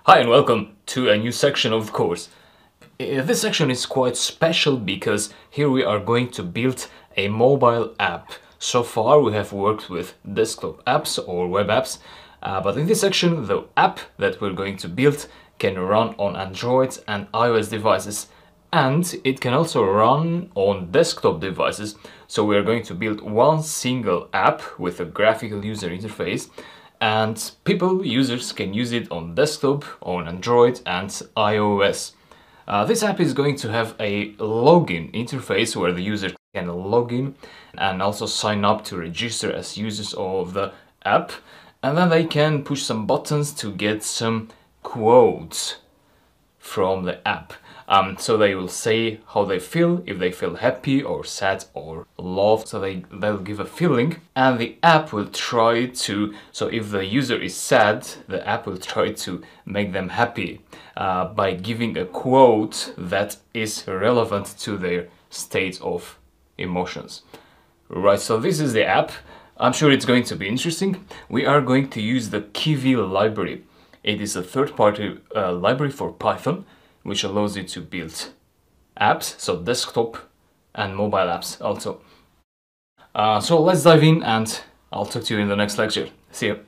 Hi and welcome to a new section of the course. This section is quite special because here we are going to build a mobile app. So far we have worked with desktop apps or web apps, but in this section the app that we're going to build can run on Android and iOS devices, and it can also run on desktop devices. So we are going to build one single app with a graphical user interface, and users can use it on desktop, on Android and iOS. This app is going to have a login interface where the user can log in and also sign up to register as users of the app, and then they can push some buttons to get some quotes from the app. So they will say how they feel, if they feel happy or sad or love, so they'll give a feeling, and the app will try to, so if the user is sad, the app will try to make them happy by giving a quote that is relevant to their state of emotions. Right, so this is the app. I'm sure it's going to be interesting. We are going to use the Kiwi library. It is a third-party library for Python, which allows you to build apps, so desktop and mobile apps also. So let's dive in and I'll talk to you in the next lecture. See you.